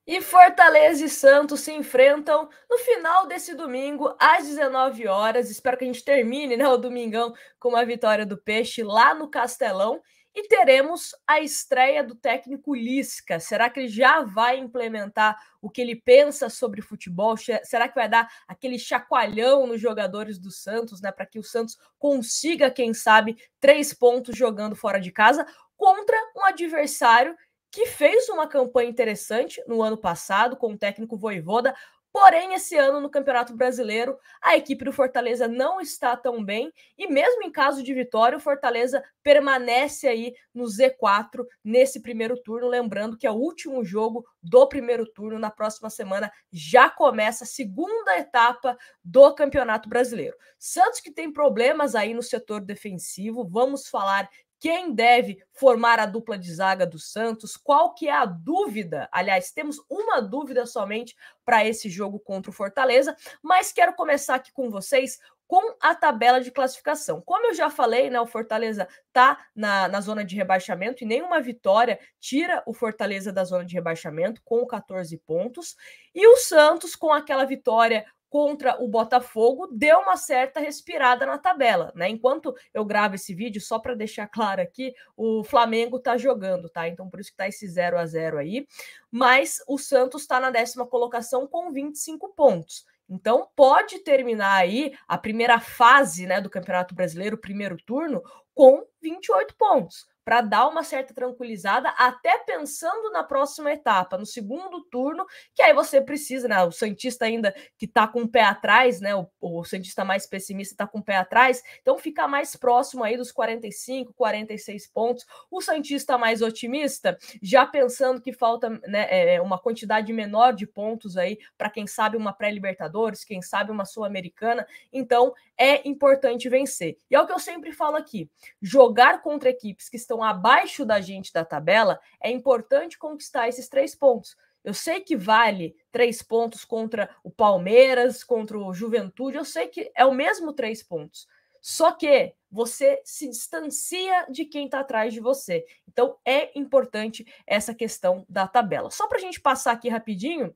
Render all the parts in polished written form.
E Fortaleza e Santos se enfrentam no final desse domingo, às 19 horas. Espero que a gente termine, né, o domingão com uma vitória do Peixe lá no Castelão. E teremos a estreia do técnico Lisca. Será que ele já vai implementar o que ele pensa sobre futebol? Será que vai dar aquele chacoalhão nos jogadores do Santos, né, para que o Santos consiga, quem sabe, 3 pontos jogando fora de casa contra um adversário que fez uma campanha interessante no ano passado com o técnico Vojvoda, porém esse ano no Campeonato Brasileiro a equipe do Fortaleza não está tão bem e mesmo em caso de vitória o Fortaleza permanece aí no Z4 nesse primeiro turno, lembrando que é o último jogo do primeiro turno, na próxima semana já começa a segunda etapa do Campeonato Brasileiro. Santos que tem problemas aí no setor defensivo, vamos falar quem deve formar a dupla de zaga do Santos, qual que é a dúvida, aliás, temos uma dúvida somente para esse jogo contra o Fortaleza, mas quero começar aqui com vocês com a tabela de classificação. Como eu já falei, né, o Fortaleza está na zona de rebaixamento e nenhuma vitória tira o Fortaleza da zona de rebaixamento com 14 pontos, e o Santos com aquela vitória contra o Botafogo, deu uma certa respirada na tabela, né? Enquanto eu gravo esse vídeo, só para deixar claro aqui, o Flamengo tá jogando, tá? Então por isso que tá esse 0-0 aí. Mas o Santos tá na 10ª colocação com 25 pontos. Então pode terminar aí a primeira fase, né, do Campeonato Brasileiro, o primeiro turno, com 28 pontos, para dar uma certa tranquilizada, até pensando na próxima etapa, no segundo turno, que aí você precisa, né? O Santista ainda que está com o pé atrás, né? O Santista mais pessimista está com o pé atrás, então fica mais próximo aí dos 45, 46 pontos. O Santista mais otimista, já pensando que falta, né, uma quantidade menor de pontos aí para quem sabe uma pré-Libertadores, quem sabe uma Sul-Americana, então é importante vencer. E é o que eu sempre falo aqui, jogar contra equipes que estão abaixo da gente da tabela, é importante conquistar esses 3 pontos. Eu sei que vale 3 pontos contra o Palmeiras, contra o Juventude, eu sei que é o mesmo 3 pontos. Só que você se distancia de quem está atrás de você. Então é importante essa questão da tabela. Só para a gente passar aqui rapidinho,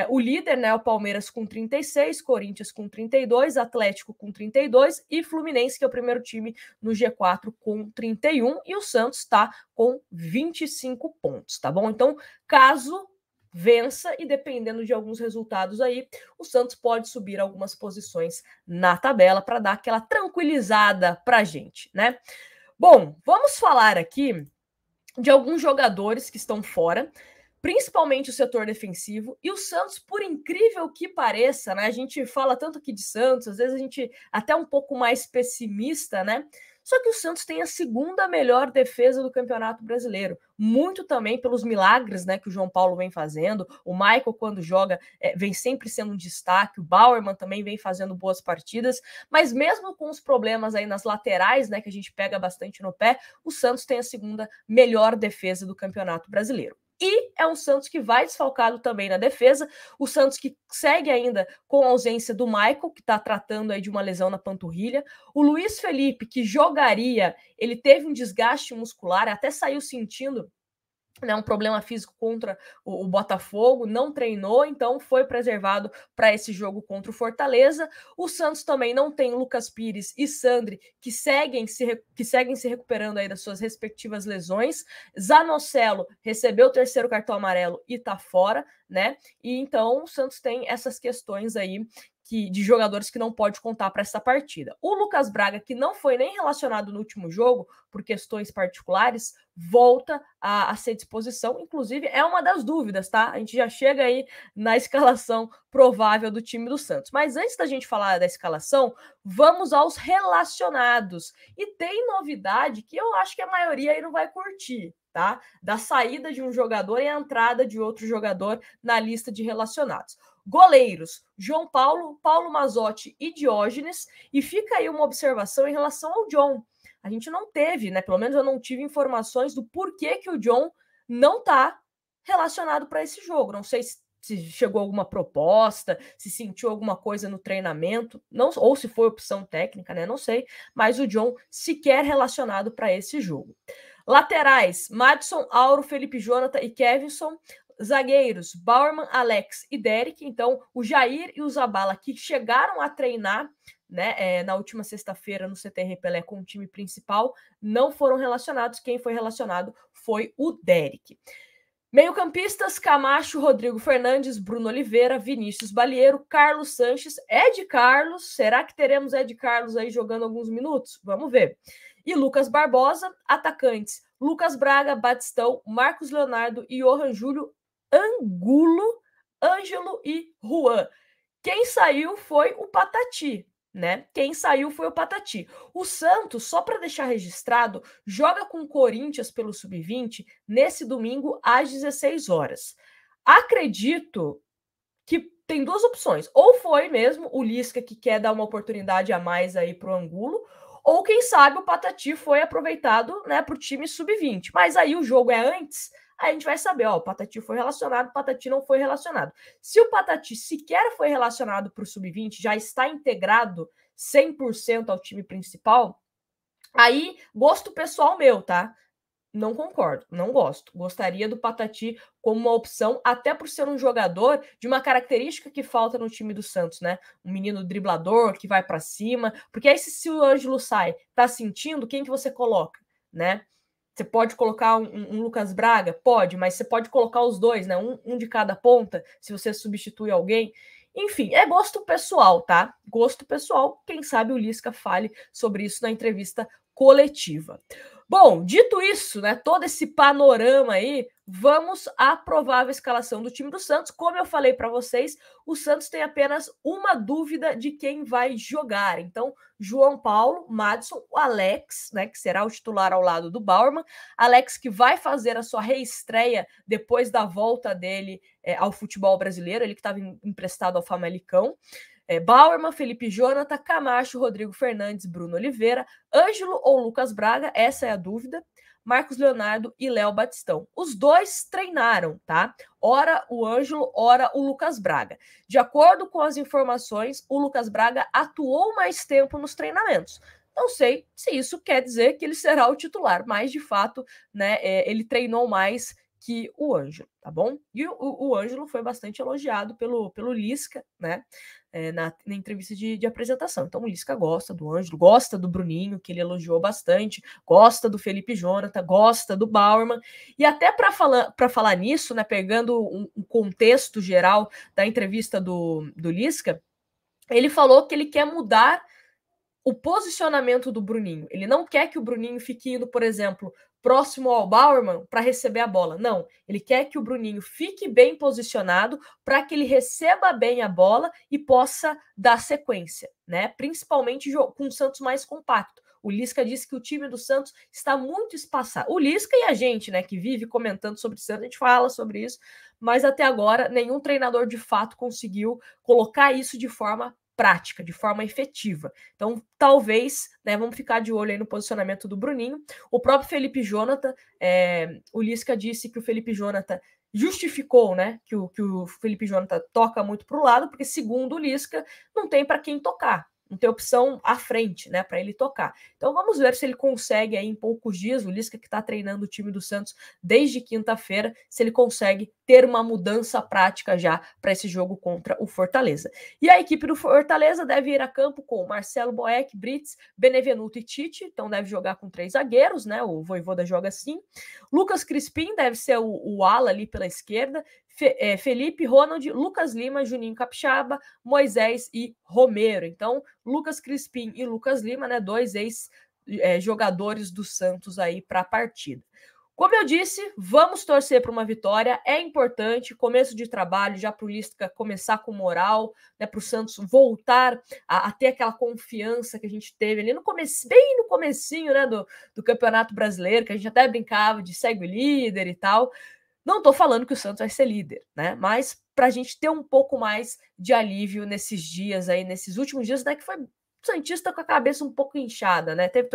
o líder, né, o Palmeiras com 36, Corinthians com 32, Atlético com 32 e Fluminense, que é o primeiro time no G4 com 31, e o Santos está com 25 pontos, tá bom? Então, caso vença e dependendo de alguns resultados aí, o Santos pode subir algumas posições na tabela para dar aquela tranquilizada pra gente, né? Bom, vamos falar aqui de alguns jogadores que estão fora, principalmente o setor defensivo, e o Santos, por incrível que pareça, né? A gente fala tanto aqui de Santos, às vezes a gente até um pouco mais pessimista, né? Só que o Santos tem a segunda melhor defesa do Campeonato Brasileiro, muito também pelos milagres, né, que o João Paulo vem fazendo. O Michael, quando joga, vem sempre sendo um destaque. O Bauerman também vem fazendo boas partidas, mas mesmo com os problemas aí nas laterais, né, que a gente pega bastante no pé, o Santos tem a segunda melhor defesa do Campeonato Brasileiro. E é um Santos que vai desfalcado também na defesa, o Santos que segue ainda com a ausência do Michael, que está tratando aí de uma lesão na panturrilha, o Luiz Felipe, que jogaria, ele teve um desgaste muscular, até saiu sentindo, né, um problema físico contra o Botafogo, não treinou, então foi preservado para esse jogo contra o Fortaleza. O Santos também não tem Lucas Pires e Sandri, que seguem se recuperando aí das suas respectivas lesões. Zanocelo recebeu o 3º cartão amarelo e está fora, né? E então o Santos tem essas questões aí de jogadores que não pode contar para essa partida. O Lucas Braga, que não foi nem relacionado no último jogo por questões particulares, volta a ser disposição, inclusive é uma das dúvidas, tá? A gente já chega aí na escalação provável do time do Santos. Mas antes da gente falar da escalação, vamos aos relacionados. E tem novidade que eu acho que a maioria aí não vai curtir, tá? Da saída de um jogador e a entrada de outro jogador na lista de relacionados. Goleiros, João Paulo, Paulo Mazzotti e Diógenes. E fica aí uma observação em relação ao John. A gente não teve, né? Pelo menos eu não tive informações do porquê que o John não está relacionado para esse jogo. Não sei se chegou alguma proposta, se sentiu alguma coisa no treinamento, não, ou se foi opção técnica, né? Não sei. Mas o John sequer relacionado para esse jogo. Laterais, Madison, Auro, Felipe Jonathan e Kevinson. zagueiros, Bauerman, Alex e Derek. Então, o Jair e o Zabala, que chegaram a treinar, né, na última sexta-feira no CTR Pelé com o time principal, não foram relacionados. Quem foi relacionado foi o Derek. Meio-campistas, Camacho, Rodrigo Fernandes, Bruno Oliveira, Vinícius Balieiro, Carlos Sanches, Ed Carlos. Será que teremos Ed Carlos aí jogando alguns minutos? Vamos ver. E Lucas Barbosa. Atacantes, Lucas Braga, Batistão, Marcos Leonardo, Johan Júlio, Angulo, Ângelo e Juan. Quem saiu foi o Patati, né? Quem saiu foi o Patati. O Santos, só para deixar registrado, joga com o Corinthians pelo Sub-20 nesse domingo às 16 horas. Acredito que tem duas opções. Ou foi mesmo o Lisca que quer dar uma oportunidade a mais aí pro Angulo, ou quem sabe o Patati foi aproveitado, né, pro time Sub-20. Mas aí o jogo é antes, aí a gente vai saber, ó, o Patati foi relacionado, o Patati não foi relacionado. Se o Patati sequer foi relacionado para o Sub-20, já está integrado 100% ao time principal, aí, gosto pessoal meu, tá? Não concordo, não gosto. Gostaria do Patati como uma opção, até por ser um jogador de uma característica que falta no time do Santos, né? Um menino driblador que vai para cima. Porque aí, se o Ângelo sai, tá sentindo, quem que você coloca, né? Você pode colocar um Lucas Braga? Pode, mas você pode colocar os dois, né? Um de cada ponta, se você substitui alguém. Enfim, é gosto pessoal, tá? Gosto pessoal. Quem sabe o Lisca fale sobre isso na entrevista coletiva. Bom, dito isso, né, todo esse panorama aí, vamos à provável escalação do time do Santos. Como eu falei para vocês, o Santos tem apenas uma dúvida de quem vai jogar. Então, João Paulo, Madison, o Alex, né, que será o titular ao lado do Bauerman. Alex que vai fazer a sua reestreia depois da volta dele ao futebol brasileiro, ele que estava emprestado ao Famalicão. Bauerman, Felipe Jonathan, Camacho, Rodrigo Fernandes, Bruno Oliveira, Ângelo ou Lucas Braga, essa é a dúvida, Marcos Leonardo e Léo Batistão. Os dois treinaram, tá? Ora o Ângelo, ora o Lucas Braga. De acordo com as informações, o Lucas Braga atuou mais tempo nos treinamentos. Não sei se isso quer dizer que ele será o titular, mas de fato, né, ele treinou mais que o Ângelo, tá bom? E o Ângelo foi bastante elogiado pelo Lisca, né? Na entrevista de apresentação. Então o Lisca gosta do Ângelo, gosta do Bruninho, que ele elogiou bastante, gosta do Felipe Jonathan, gosta do Bauerman. E até para falar nisso, né, pegando um contexto geral da entrevista do Lisca, ele falou que ele quer mudar o posicionamento do Bruninho. Ele não quer que o Bruninho fique indo, por exemplo, próximo ao Bauerman para receber a bola. Não, ele quer que o Bruninho fique bem posicionado para que ele receba bem a bola e possa dar sequência, né? Principalmente com o Santos mais compacto. O Lisca disse que o time do Santos está muito espaçado. O Lisca e a gente, né, que vive comentando sobre o Santos, a gente fala sobre isso, mas até agora nenhum treinador de fato conseguiu colocar isso de forma prática, de forma efetiva. Então, talvez, né, vamos ficar de olho aí no posicionamento do Bruninho. O próprio Felipe Jonathan, o Lisca disse que o Felipe Jonathan justificou, né, que o Felipe Jonathan toca muito para o lado, porque segundo o Lisca, não tem para quem tocar. Não tem opção à frente, né, para ele tocar. Então vamos ver se ele consegue aí em poucos dias, o Lisca que está treinando o time do Santos desde quinta-feira, se ele consegue ter uma mudança prática já para esse jogo contra o Fortaleza. E a equipe do Fortaleza deve ir a campo com Marcelo Boeck, Brits, Benevenuto e Tite, então deve jogar com 3 zagueiros, né, o Vojvoda joga assim. Lucas Crispim deve ser o ala ali pela esquerda, Felipe, Ronald, Lucas Lima, Juninho Capixaba, Moisés e Romero. Então, Lucas Crispim e Lucas Lima, né, 2 ex-jogadores do Santos aí para a partida. Como eu disse, vamos torcer para uma vitória, é importante, começo de trabalho já para o Lisca começar com moral, né, para o Santos voltar a ter aquela confiança que a gente teve ali no começo, bem no comecinho, né, do Campeonato Brasileiro, que a gente até brincava de segue o líder e tal. Não estou falando que o Santos vai ser líder, né? Mas para a gente ter um pouco mais de alívio nesses dias aí, nesses últimos dias, né? Que foi santista com a cabeça um pouco inchada, né? Teve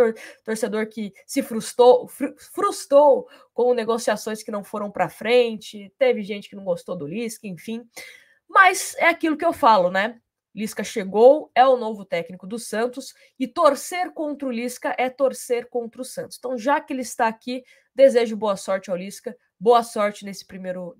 torcedor que se frustrou com negociações que não foram para frente, teve gente que não gostou do Lisca, enfim. Mas é aquilo que eu falo, né? Lisca chegou, é o novo técnico do Santos e torcer contra o Lisca é torcer contra o Santos. Então, já que ele está aqui, desejo boa sorte ao Lisca, Boa sorte nesse primeiro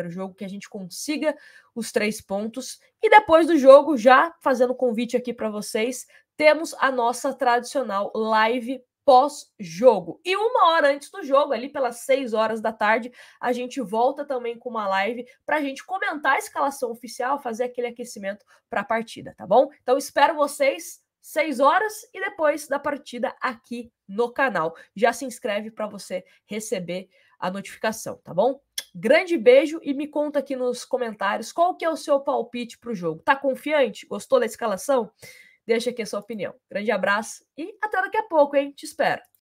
jogo, que a gente consiga os 3 pontos. E depois do jogo, já fazendo convite aqui para vocês, temos a nossa tradicional live pós-jogo. E 1 hora antes do jogo, ali pelas 6 horas da tarde, a gente volta também com uma live para a gente comentar a escalação oficial, fazer aquele aquecimento para a partida, tá bom? Então espero vocês 6 horas e depois da partida aqui no canal. Já se inscreve para você receber a notificação, tá bom? Grande beijo e me conta aqui nos comentários qual que é o seu palpite para o jogo. Tá confiante? Gostou da escalação? Deixa aqui a sua opinião. Grande abraço e até daqui a pouco, hein? Te espero.